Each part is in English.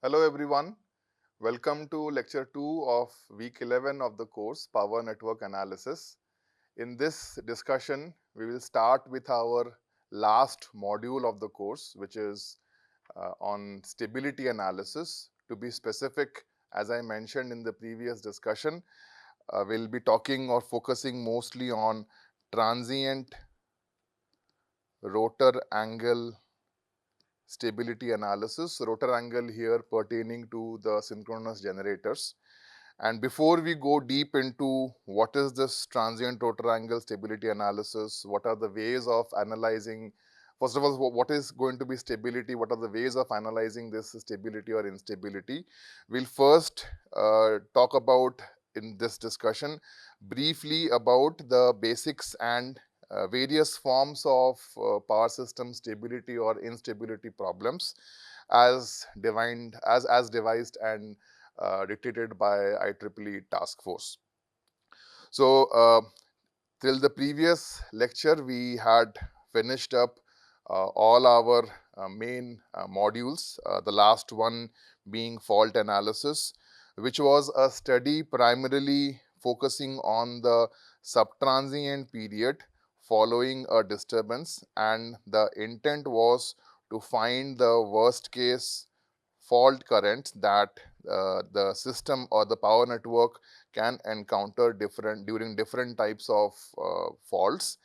Hello everyone, welcome to lecture 2 of week 11 of the course Power Network Analysis. In this discussion, we will start with our last module of the course, which is on stability analysis. To be specific, as I mentioned in the previous discussion, we'll be talking or focusing mostly on transient rotor angle stability analysis, rotor angle here pertaining to the synchronous generators. And before we go deep into what is this transient rotor angle stability analysis, what are the ways of analyzing, first of all, what is going to be stability, what are the ways of analyzing this stability or instability, we'll first talk about in this discussion briefly about the basics and various forms of power system stability or instability problems as devised and dictated by IEEE task force. So, till the previous lecture, we had finished up all our main modules, the last one being fault analysis, which was a study primarily focusing on the subtransient period following a disturbance, and the intent was to find the worst case fault currents that the system or the power network can encounter during different types of faults.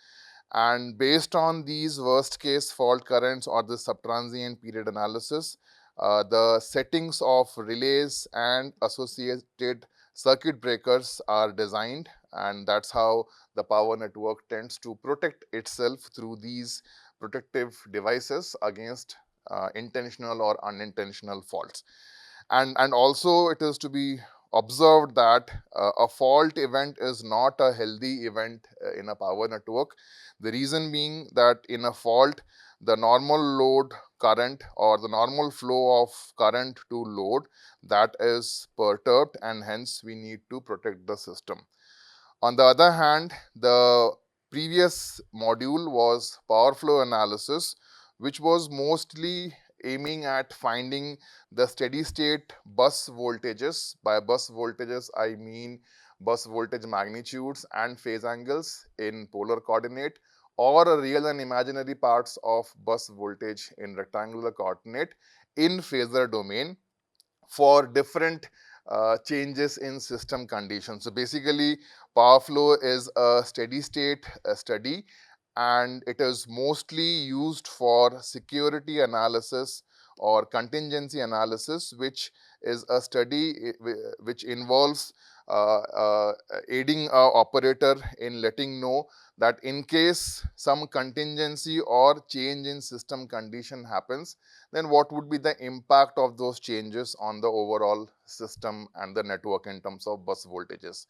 And based on these worst case fault currents or the subtransient period analysis, the settings of relays and associated circuit breakers are designed, and that's how the power network tends to protect itself through these protective devices against intentional or unintentional faults. And also it is to be observed that a fault event is not a healthy event in a power network. The reason being that in a fault, the normal load current or the normal flow of current to load, that is perturbed, and hence we need to protect the system. On the other hand, the previous module was power flow analysis, which was mostly aiming at finding the steady state bus voltages. By bus voltages, I mean bus voltage magnitudes and phase angles in polar coordinate, or real and imaginary parts of bus voltage in rectangular coordinate in phasor domain for different changes in system conditions. So basically, power flow is a steady state study, and it is mostly used for security analysis or contingency analysis, which is a study which involves aiding a operator in letting know that in case some contingency or change in system condition happens, then what would be the impact of those changes on the overall system and the network in terms of bus voltages.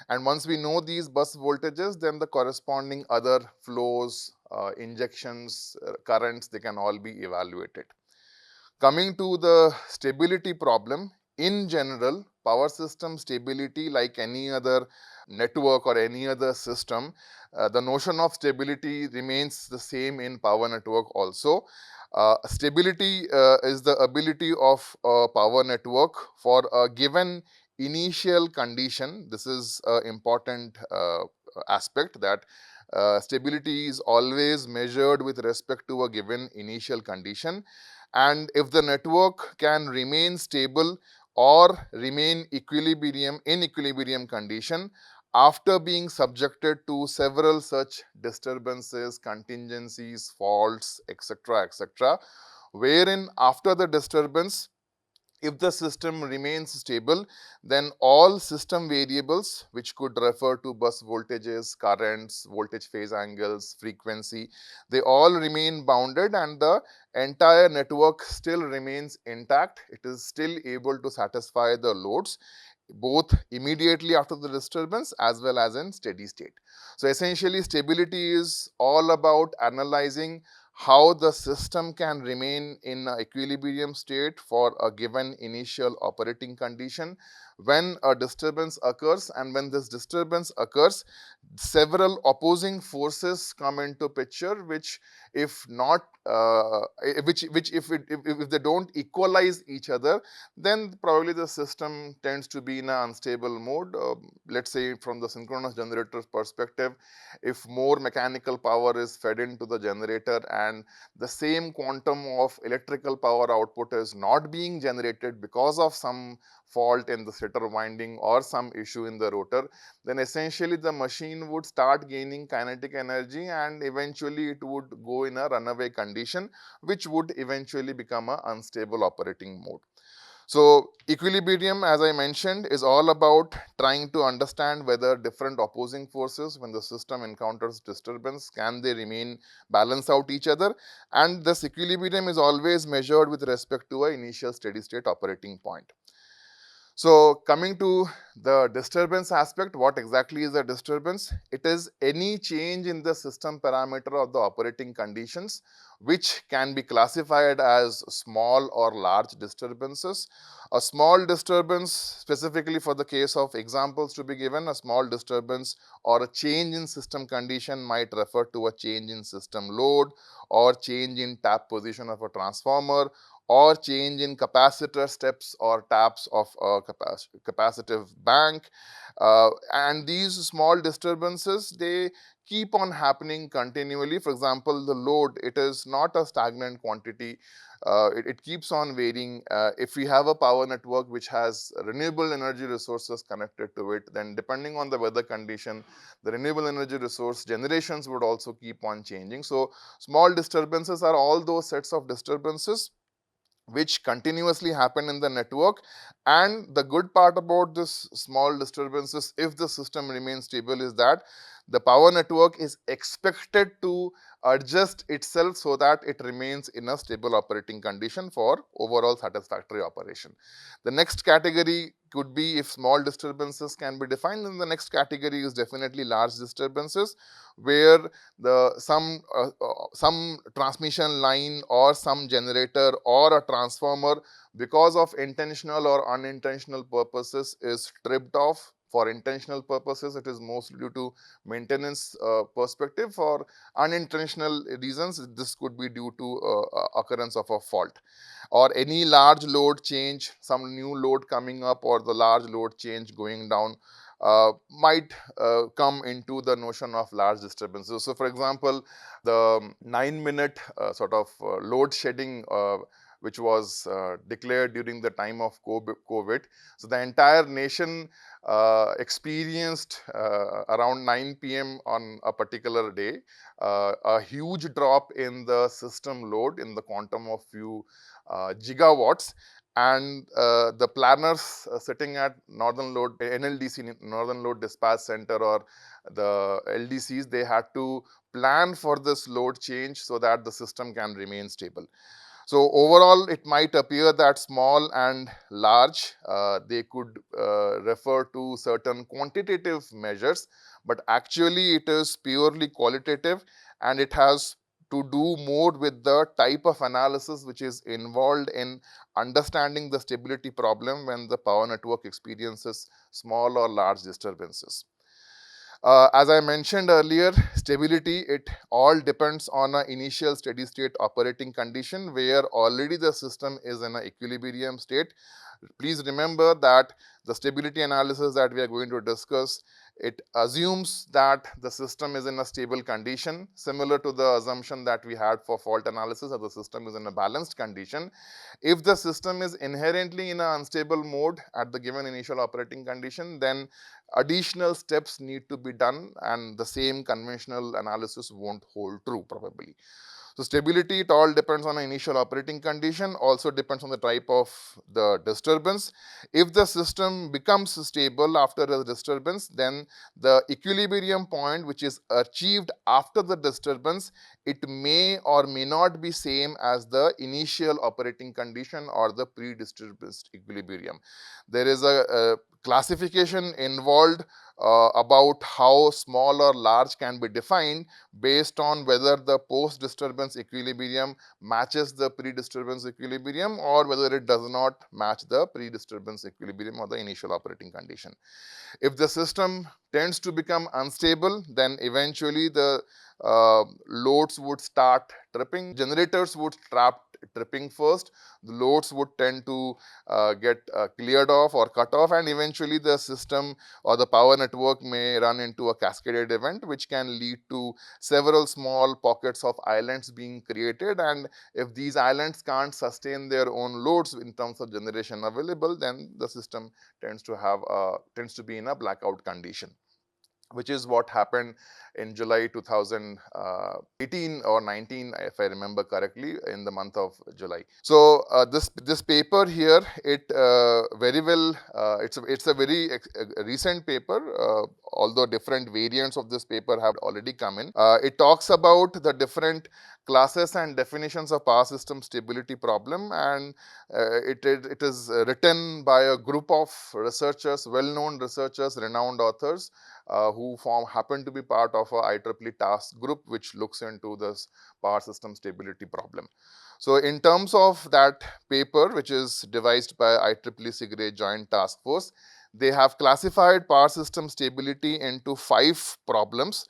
And once we know these bus voltages, then the corresponding other flows, injections, currents, they can all be evaluated. Coming to the stability problem, in general, power system stability, like any other network or any other system, the notion of stability remains the same in power network also. Stability is the ability of a power network for a given initial condition. This is an important aspect, that stability is always measured with respect to a given initial condition. And if the network can remain stable or remain in equilibrium condition after being subjected to several such disturbances, contingencies, faults, etc., wherein after the disturbance, if the system remains stable, then all system variables, which could refer to bus voltages, currents, voltage phase angles, frequency, they all remain bounded, and the entire network still remains intact. It is still able to satisfy the loads both immediately after the disturbance as well as in steady state. So essentially, stability is all about analyzing how the system can remain in an equilibrium state for a given initial operating condition, when a disturbance occurs, and when this disturbance occurs, several opposing forces come into picture, which if not which if they don't equalize each other, then probably the system tends to be in an unstable mode. Let's say from the synchronous generator's perspective, if more mechanical power is fed into the generator and the same quantum of electrical power output is not being generated because of some fault in the stator winding or some issue in the rotor, then essentially the machine would start gaining kinetic energy and eventually it would go in a runaway condition, which would eventually become an unstable operating mode. So equilibrium, as I mentioned, is all about trying to understand whether different opposing forces, when the system encounters disturbance, can they remain balance out each other, and this equilibrium is always measured with respect to an initial steady state operating point. So coming to the disturbance aspect, what exactly is a disturbance? It is any change in the system parameter of the operating conditions, which can be classified as small or large disturbances. A small disturbance, specifically for the case of examples to be given, a small disturbance or a change in system condition might refer to a change in system load or change in tap position of a transformer, or change in capacitor steps or taps of a capacitive bank. And these small disturbances, they keep on happening continually. For example, the load, it is not a stagnant quantity. It keeps on varying. If we have a power network which has renewable energy resources connected to it, then depending on the weather condition, the renewable energy resource generations would also keep on changing. So small disturbances are all those sets of disturbances which continuously happen in the network. And the good part about this small disturbances, if the system remains stable, is that the power network is expected to adjust itself so that it remains in a stable operating condition for overall satisfactory operation. The next category could be, if small disturbances can be defined, then the next category is definitely large disturbances, where some transmission line or some generator or a transformer, because of intentional or unintentional purposes, is tripped off. For intentional purposes, it is mostly due to maintenance perspective. For unintentional reasons, this could be due to occurrence of a fault, or any large load change, some new load coming up or the large load change going down might come into the notion of large disturbances. So for example, the 9-minute sort of load shedding which was declared during the time of COVID. So the entire nation experienced around 9 p.m. on a particular day a huge drop in the system load in the quantum of few gigawatts. And the planners sitting at Northern Load, NLDC, Northern Load Dispatch Center, or the LDCs, they had to plan for this load change so that the system can remain stable. So overall, it might appear that small and large, they could refer to certain quantitative measures, but actually it is purely qualitative, and it has to do more with the type of analysis which is involved in understanding the stability problem when the power network experiences small or large disturbances. As I mentioned earlier, stability, it all depends on an initial steady state operating condition where already the system is in an equilibrium state. Please remember that the stability analysis that we are going to discuss, it assumes that the system is in a stable condition, similar to the assumption that we had for fault analysis, that the system is in a balanced condition. If the system is inherently in an unstable mode at the given initial operating condition, then additional steps need to be done, and the same conventional analysis won't hold true probably. So stability, it all depends on the initial operating condition, also depends on the type of the disturbance. If the system becomes stable after a disturbance, then the equilibrium point which is achieved after the disturbance, it may or may not be same as the initial operating condition or the pre-disturbance equilibrium. There is a classification involved about how small or large can be defined based on whether the post-disturbance equilibrium matches the pre-disturbance equilibrium or whether it does not match the pre-disturbance equilibrium or the initial operating condition. If the system tends to become unstable, then eventually the loads would start tripping. Generators would start tripping first. The loads would tend to get cleared off or cut off, and eventually the system or the power network may run into a cascaded event, which can lead to several small pockets of islands being created. And if these islands can't sustain their own loads in terms of generation available, then the system tends to be in a blackout condition, which is what happened in July 2018 or 19, if I remember correctly, in the month of July. So this paper here, it very well, it's a very recent paper, although different variants of this paper have already come in. It talks about the different classes and definitions of power system stability problem, and it is written by a group of researchers, well-known researchers, renowned authors, who happen to be part of a IEEE task group which looks into this power system stability problem. So in terms of that paper, which is devised by IEEE SIGRE Joint Task Force, they have classified power system stability into 5 problems.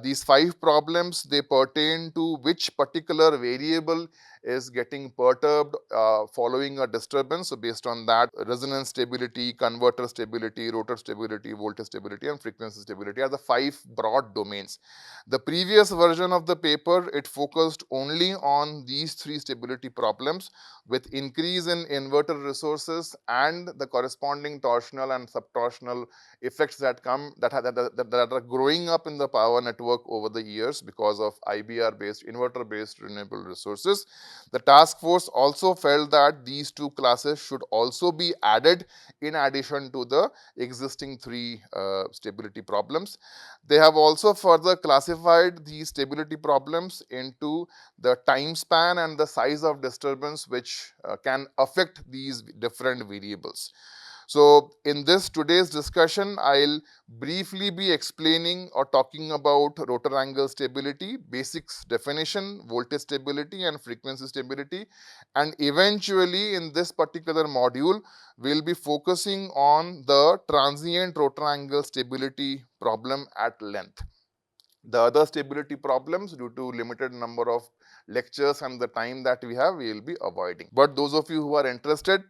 These 5 problems, they pertain to which particular variable is getting perturbed following a disturbance. So based on that, resonance stability, converter stability, rotor stability, voltage stability, and frequency stability are the 5 broad domains. The previous version of the paper, it focused only on these 3 stability problems, with increase in inverter resources and the corresponding torsional and subtorsional effects that are growing up in the power network over the years because of IBR based, inverter based renewable resources. The task force also felt that these 2 classes should also be added in addition to the existing 3 stability problems. They have also further classified these stability problems into the time span and the size of disturbance which can affect these different variables. So in this today's discussion, I'll briefly be explaining or talking about rotor angle stability, basics definition, voltage stability, and frequency stability. And eventually in this particular module, we'll be focusing on the transient rotor angle stability problem at length. The other stability problems, due to limited number of lectures and the time that we have, we will be avoiding. But those of you who are interested,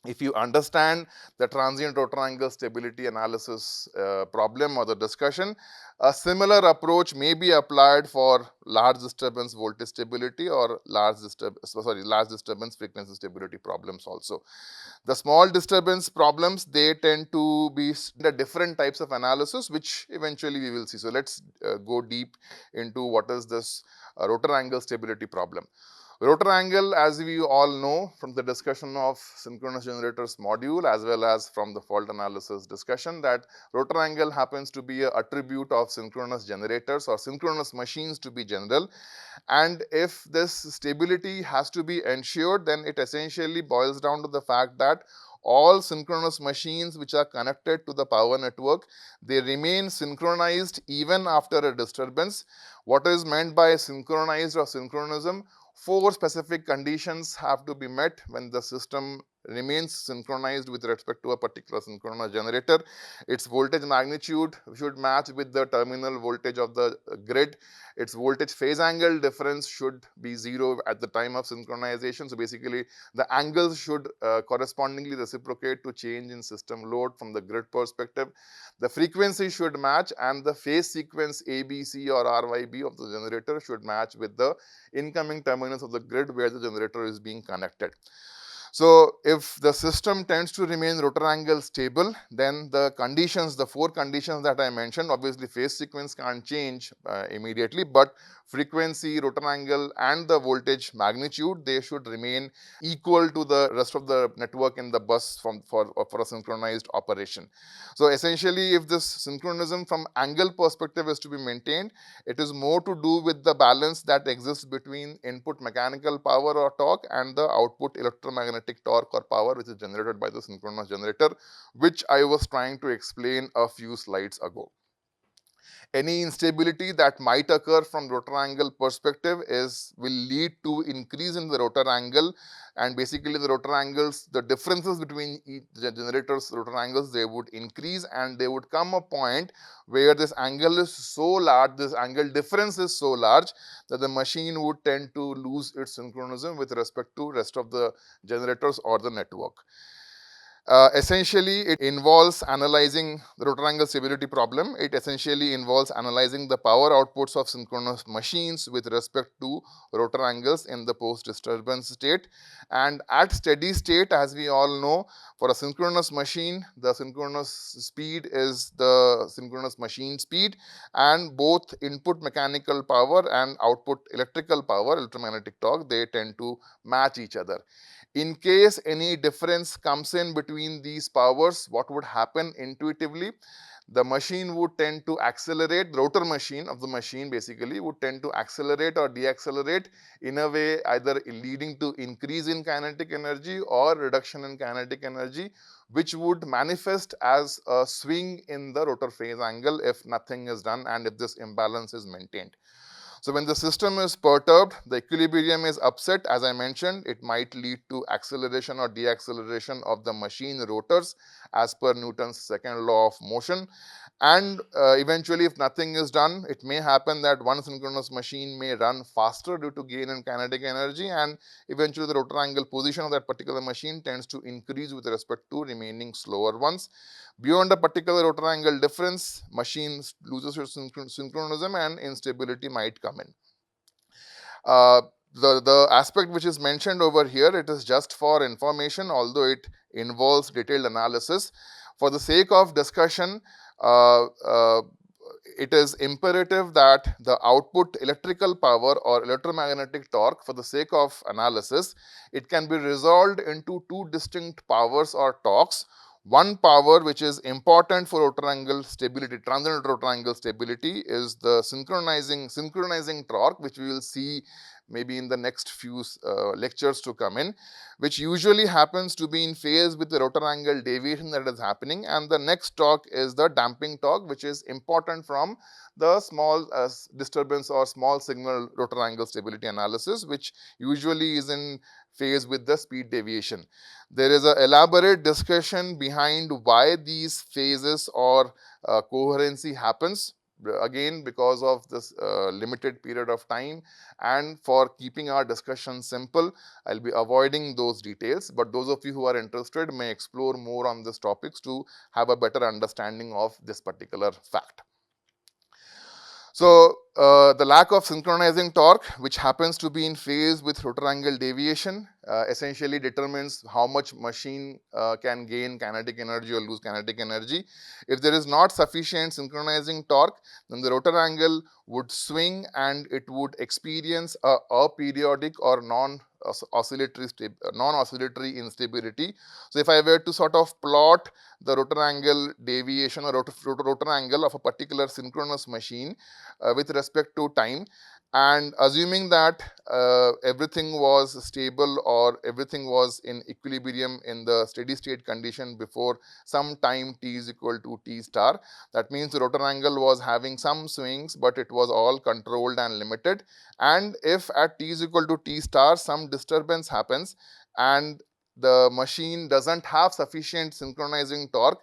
if you understand the transient rotor angle stability analysis problem or the discussion, a similar approach may be applied for large disturbance voltage stability or large disturbance frequency stability problems also. The small disturbance problems, they tend to be the different types of analysis, which eventually we will see. So let's go deep into what is this rotor angle stability problem. Rotor angle, as we all know from the discussion of synchronous generators module as well as from the fault analysis discussion, that rotor angle happens to be an attribute of synchronous generators or synchronous machines to be general. And if this stability has to be ensured, then it essentially boils down to the fact that all synchronous machines which are connected to the power network, they remain synchronized even after a disturbance. What is meant by synchronized or synchronism? 4 specific conditions have to be met when the system remains synchronized with respect to a particular synchronous generator. Its voltage magnitude should match with the terminal voltage of the grid. Its voltage phase angle difference should be 0 at the time of synchronization. So basically, the angles should correspondingly reciprocate to change in system load from the grid perspective. The frequency should match, and the phase sequence ABC or RYB of the generator should match with the incoming terminals of the grid where the generator is being connected. So if the system tends to remain rotor angle stable, then the 4 conditions that I mentioned, obviously phase sequence can't change immediately, but frequency, rotor angle, and the voltage magnitude, they should remain equal to the rest of the network in the bus for a synchronized operation. So essentially, if this synchronism from angle perspective is to be maintained, it is more to do with the balance that exists between input mechanical power or torque and the output electromagnetic electromagnetic torque or power which is generated by the synchronous generator, which I was trying to explain a few slides ago. Any instability that might occur from rotor angle perspective will lead to increase in the rotor angle, and basically the rotor angles, the differences between each generator's rotor angles, they would increase, and they would come a point where this angle is so large, this angle difference is so large that the machine would tend to lose its synchronism with respect to rest of the generators or the network. Essentially, it involves analyzing the rotor angle stability problem. It essentially involves analyzing the power outputs of synchronous machines with respect to rotor angles in the post-disturbance state. And at steady state, as we all know, for a synchronous machine, the synchronous speed is the synchronous machine speed, and both input mechanical power and output electrical power, electromagnetic torque, they tend to match each other. In case any difference comes in between these powers, what would happen intuitively? The machine would tend to accelerate, the rotor machine of the machine basically would tend to accelerate or deaccelerate in a way either leading to increase in kinetic energy or reduction in kinetic energy, which would manifest as a swing in the rotor phase angle if nothing is done and if this imbalance is maintained. So when the system is perturbed, the equilibrium is upset. As I mentioned, it might lead to acceleration or deacceleration of the machine rotors as per Newton's second law of motion. And eventually, if nothing is done, it may happen that one synchronous machine may run faster due to gain in kinetic energy, and eventually the rotor angle position of that particular machine tends to increase with respect to remaining slower ones. Beyond a particular rotor angle difference, machine loses its synchronism and instability might come in. The aspect which is mentioned over here, it is just for information, although it involves detailed analysis. For the sake of discussion, it is imperative that the output electrical power or electromagnetic torque, for the sake of analysis, it can be resolved into two distinct powers or torques. One power which is important for rotor angle stability, transient rotor angle stability, is the synchronizing torque, which we will see maybe in the next few lectures to come in, which usually happens to be in phase with the rotor angle deviation that is happening. And the next torque is the damping torque, which is important from the small disturbance or small signal rotor angle stability analysis, which usually is in phase with the speed deviation. There is an elaborate discussion behind why these phases or coherency happens. Again, because of this limited period of time, and for keeping our discussion simple, I'll be avoiding those details, but those of you who are interested may explore more on these topics to have a better understanding of this particular fact. So, the lack of synchronizing torque, which happens to be in phase with rotor angle deviation, essentially determines how much machine can gain kinetic energy or lose kinetic energy. If there is not sufficient synchronizing torque, then the rotor angle would swing and it would experience a aperiodic or non-oscillatory instability. So, if I were to sort of plot the rotor angle deviation or rotor angle of a particular synchronous machine with respect to time, and assuming that everything was stable or everything was in equilibrium in the steady state condition before some time t is equal to t star, that means the rotor angle was having some swings, but it was all controlled and limited. And if at t is equal to t star some disturbance happens and the machine doesn't have sufficient synchronizing torque,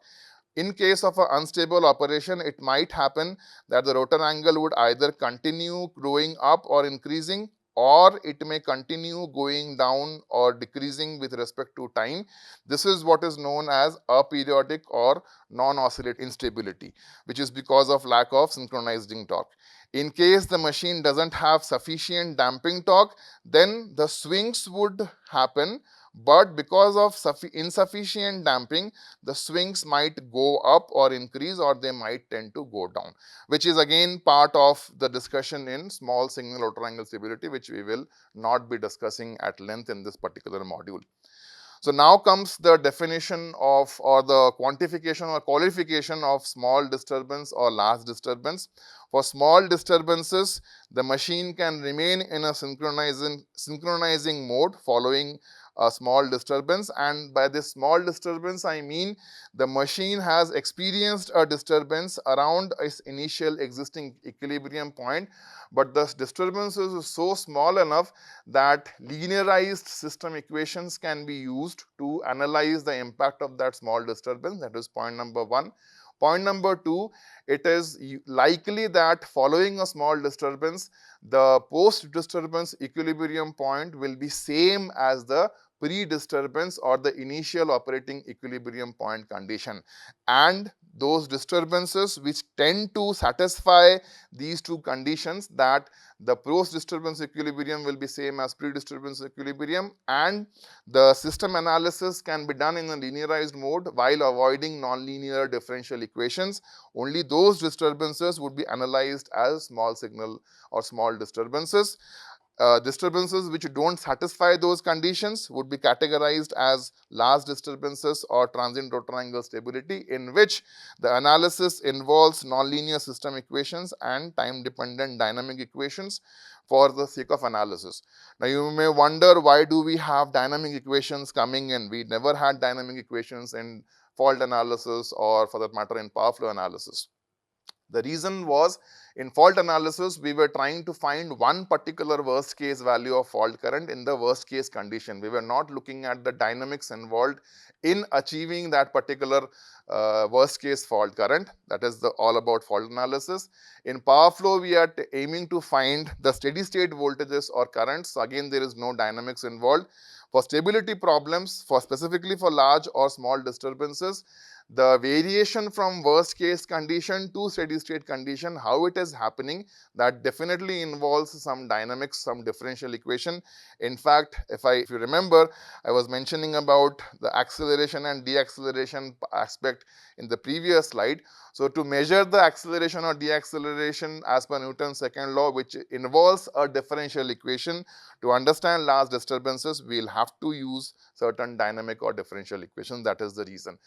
in case of an unstable operation, it might happen that the rotor angle would either continue growing up or increasing, or it may continue going down or decreasing with respect to time. This is what is known as aperiodic or non-oscillatory instability, which is because of lack of synchronizing torque. In case the machine doesn't have sufficient damping torque, then the swings would happen, but because of insufficient damping, the swings might go up or increase, or they might tend to go down, which is again part of the discussion in small signal rotor angle stability, which we will not be discussing at length in this particular module. So now comes the definition of, or the quantification or qualification of small disturbance or large disturbance. For small disturbances, the machine can remain in a synchronizing mode following a small disturbance, and by this small disturbance I mean the machine has experienced a disturbance around its initial existing equilibrium point, but the disturbance is so small enough that linearized system equations can be used to analyze the impact of that small disturbance. That is point number one. Point number two, it is likely that following a small disturbance, the post-disturbance equilibrium point will be same as the pre-disturbance or the initial operating equilibrium point condition. And those disturbances which tend to satisfy these two conditions, that the post-disturbance equilibrium will be same as pre-disturbance equilibrium, and the system analysis can be done in a linearized mode while avoiding nonlinear differential equations. Only those disturbances would be analyzed as small signal or small disturbances. Disturbances which don't satisfy those conditions would be categorized as large disturbances or transient rotor angle stability, in which the analysis involves nonlinear system equations and time-dependent dynamic equations for the sake of analysis. Now, you may wonder, why do we have dynamic equations coming in? We never had dynamic equations in fault analysis, or for that matter in power flow analysis. The reason was, in fault analysis, we were trying to find one particular worst case value of fault current in the worst case condition. We were not looking at the dynamics involved in achieving that particular worst case fault current. That is all about fault analysis. In power flow, we are aiming to find the steady state voltages or currents. Again, there is no dynamics involved. For stability problems, specifically for large or small disturbances, the variation from worst case condition to steady state condition, how it is happening, that definitely involves some dynamics, some differential equation. In fact, if you remember, I was mentioning about the acceleration and deceleration aspect in the previous slide. So, to measure the acceleration or deceleration as per Newton's second law, which involves a differential equation, to understand large disturbances, we will have to use certain dynamic or differential equations. That is the reason.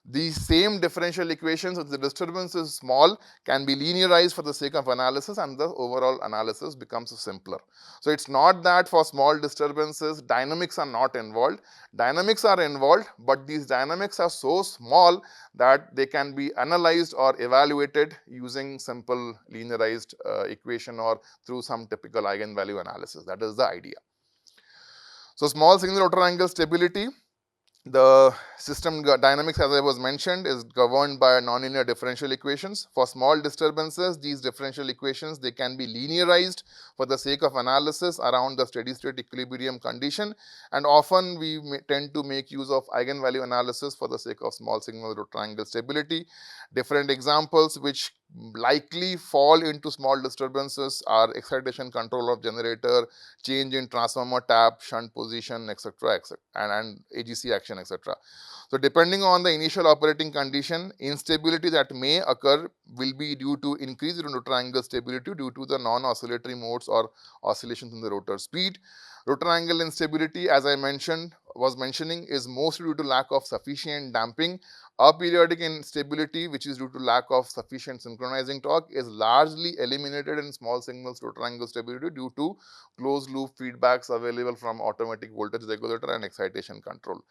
These same differential equations, if the disturbance is small, can be linearized for the sake of analysis, and the overall analysis becomes simpler. So, it is not that for small disturbances dynamics are not involved. Dynamics are involved, but these dynamics are so small that they can be analyzed or evaluated using simple linearized equation or through some typical eigenvalue analysis. That is the idea. So, small signal rotor angle stability. The system dynamics, as I was mentioned, is governed by nonlinear differential equations. For small disturbances, these differential equations, they can be linearized for the sake of analysis around the steady state equilibrium condition, and often we tend to make use of eigenvalue analysis for the sake of small signal rotor angle stability. Different examples which likely fall into small disturbances are excitation control of generator, change in transformer tap, shunt position, etc., and AGC action, etc. So, depending on the initial operating condition, instability that may occur will be due to increased rotor angle stability due to the non-oscillatory modes or oscillations in the rotor speed. Rotor angle instability, as I was mentioning, is mostly due to lack of sufficient damping. Aperiodic instability, which is due to lack of sufficient synchronizing torque, is largely eliminated in small signals rotor angle stability due to closed loop feedbacks available from automatic voltage regulator and excitation control.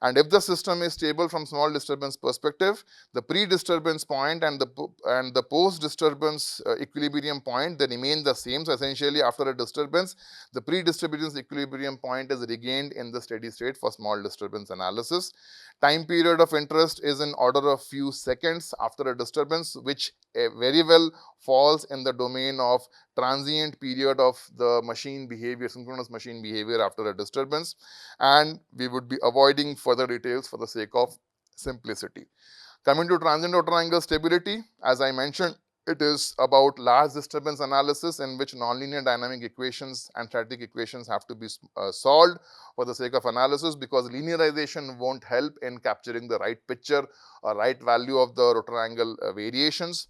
And if the system is stable from small disturbance perspective, the pre-disturbance point and the post-disturbance equilibrium point, they remain the same. So, essentially after a disturbance, the pre-disturbance equilibrium point is regained in the steady state for small disturbance analysis. Time period of interest is in order of few seconds after a disturbance, which very well falls in the domain of transient period of the machine behavior, synchronous machine behavior after a disturbance, and we would be avoiding further details for the sake of simplicity. Coming to transient rotor angle stability, as I mentioned, it is about large disturbance analysis in which nonlinear dynamic equations and static equations have to be solved for the sake of analysis, because linearization won't help in capturing the right picture or right value of the rotor angle variations.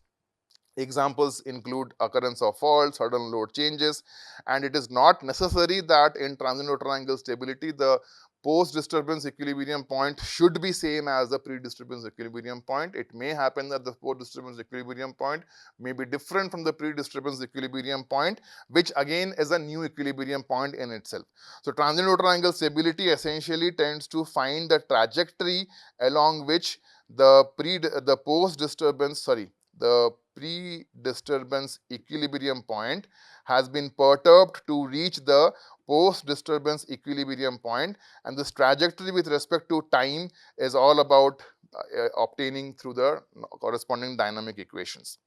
Examples include occurrence of faults, sudden load changes, and it is not necessary that in transient rotor angle stability the post-disturbance equilibrium point should be same as the pre-disturbance equilibrium point. It may happen that the post-disturbance equilibrium point may be different from the pre-disturbance equilibrium point, which again is a new equilibrium point in itself. So transient rotor angle stability essentially tends to find the trajectory along which the pre-disturbance equilibrium point has been perturbed to reach the post-disturbance equilibrium point, and this trajectory with respect to time is all about obtaining through the corresponding dynamic equations.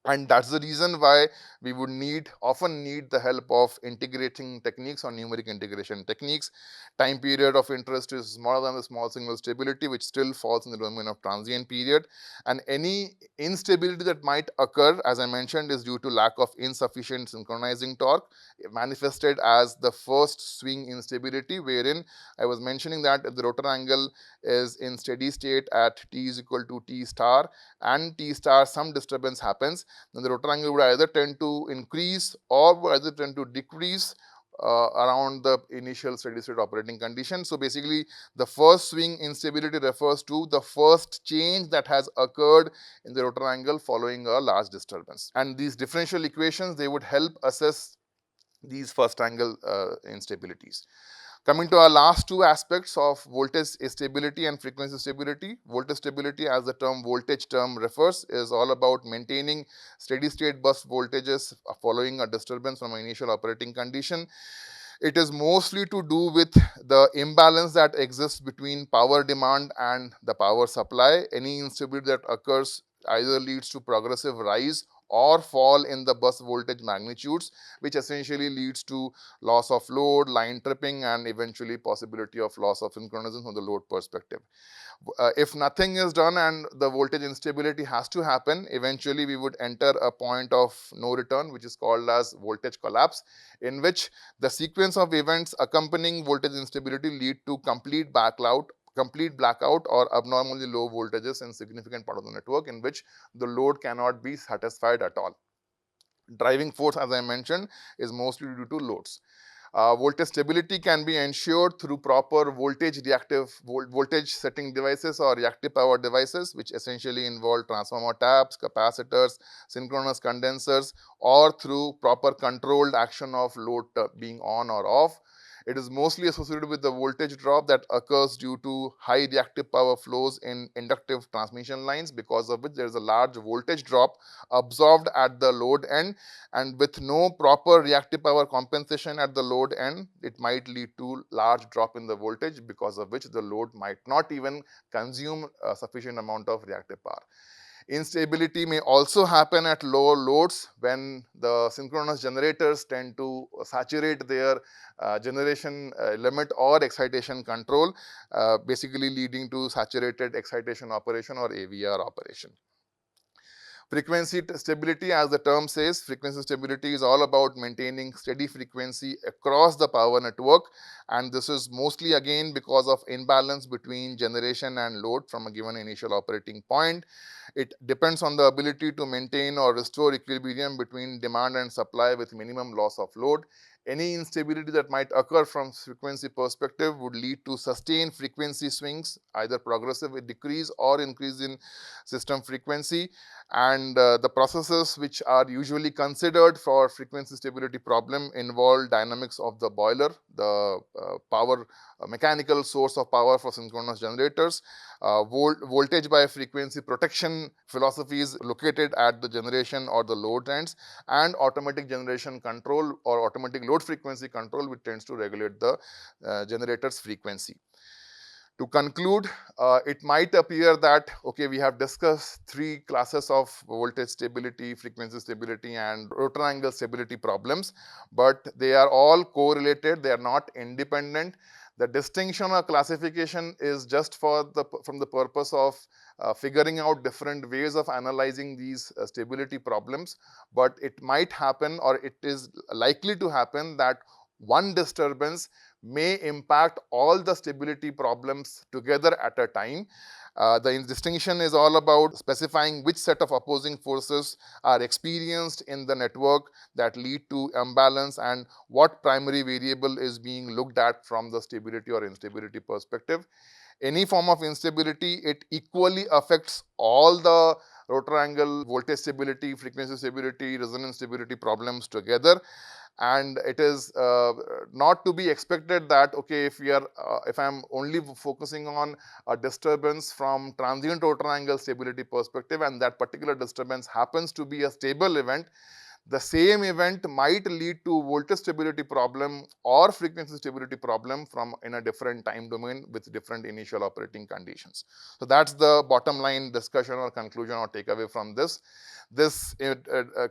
And that's the reason why we would often need the help of integrating techniques or numeric integration techniques. Time period of interest is smaller than the small signal stability, which still falls in the domain of transient period. And any instability that might occur, as I mentioned, is due to lack of insufficient synchronizing torque, manifested as the first swing instability, wherein I was mentioning that if the rotor angle is in steady state at t is equal to t star and t star some disturbance happens, then the rotor angle would either tend to increase or would either tend to decrease around the initial steady state operating condition. So basically, the first swing instability refers to the first change that has occurred in the rotor angle following a large disturbance. And these differential equations, they would help assess these first angle instabilities. Coming to our last two aspects of voltage stability and frequency stability. Voltage stability, as the term voltage term refers, is all about maintaining steady state bus voltages following a disturbance from an initial operating condition. It is mostly to do with the imbalance that exists between power demand and the power supply. Any instability that occurs either leads to progressive rise or fall in the bus voltage magnitudes, which essentially leads to loss of load, line tripping, and eventually possibility of loss of synchronism from the load perspective. If nothing is done and the voltage instability has to happen, eventually we would enter a point of no return, which is called as voltage collapse, in which the sequence of events accompanying voltage instability lead to complete blackout or abnormally low voltages in significant part of the network, in which the load cannot be satisfied at all. Driving force, as I mentioned, is mostly due to loads. Voltage stability can be ensured through proper voltage setting devices or reactive power devices, which essentially involve transformer taps, capacitors, synchronous condensers, or through proper controlled action of load being on or off. It is mostly associated with the voltage drop that occurs due to high reactive power flows in inductive transmission lines, because of which there is a large voltage drop absorbed at the load end, and with no proper reactive power compensation at the load end, it might lead to large drop in the voltage, because of which the load might not even consume a sufficient amount of reactive power. Instability may also happen at lower loads when the synchronous generators tend to saturate their generation limit or excitation control, basically leading to saturated excitation operation or AVR operation. Frequency stability, as the term says, frequency stability is all about maintaining steady frequency across the power network, and this is mostly again because of imbalance between generation and load from a given initial operating point. It depends on the ability to maintain or restore equilibrium between demand and supply with minimum loss of load. Any instability that might occur from frequency perspective would lead to sustained frequency swings, either progressive decrease or increase in system frequency. And the processes which are usually considered for frequency stability problem involve dynamics of the boiler, the power mechanical source of power for synchronous generators, voltage by frequency protection philosophies located at the generation or the load ends, and automatic generation control or automatic load frequency control, which tends to regulate the generator's frequency. To conclude, it might appear that, okay, we have discussed three classes of voltage stability, frequency stability, and rotor angle stability problems, but they are all correlated, they are not independent. The distinction or classification is just from the purpose of figuring out different ways of analyzing these stability problems, but it might happen, or it is likely to happen, that one disturbance may impact all the stability problems together at a time. The distinction is all about specifying which set of opposing forces are experienced in the network that lead to imbalance and what primary variable is being looked at from the stability or instability perspective. Any form of instability, it equally affects all the rotor angle voltage stability, frequency stability, resonance stability problems together. And it is not to be expected that, okay, if I'm only focusing on a disturbance from transient rotor angle stability perspective, and that particular disturbance happens to be a stable event, the same event might lead to voltage stability problem or frequency stability problem from in a different time domain with different initial operating conditions. So that's the bottom line discussion or conclusion or takeaway from this. This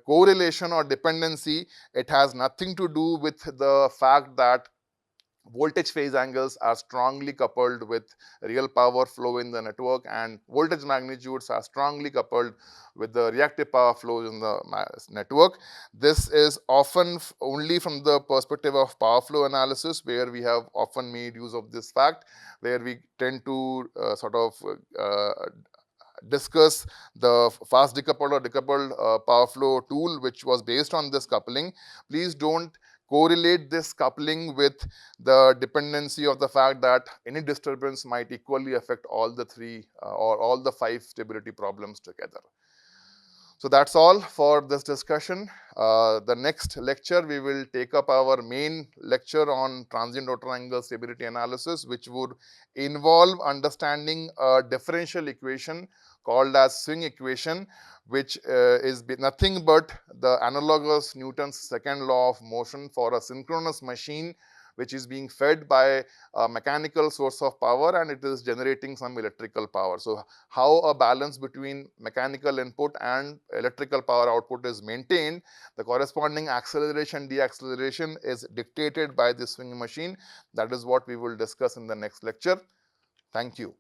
correlation or dependency, it has nothing to do with the fact that voltage phase angles are strongly coupled with real power flow in the network, and voltage magnitudes are strongly coupled with the reactive power flows in the network. This is often only from the perspective of power flow analysis, where we have often made use of this fact, where we tend to discuss the fast decoupled or decoupled power flow tool, which was based on this coupling. Please don't correlate this coupling with the dependency of the fact that any disturbance might equally affect all the three or all the five stability problems together. So that's all for this discussion. The next lecture, we will take up our main lecture on transient rotor angle stability analysis, which would involve understanding a differential equation called as swing equation, which is nothing but the analogous Newton's second law of motion for a synchronous machine, which is being fed by a mechanical source of power and it is generating some electrical power. So how a balance between mechanical input and electrical power output is maintained, the corresponding acceleration deacceleration is dictated by the swing machine. That is what we will discuss in the next lecture. Thank you.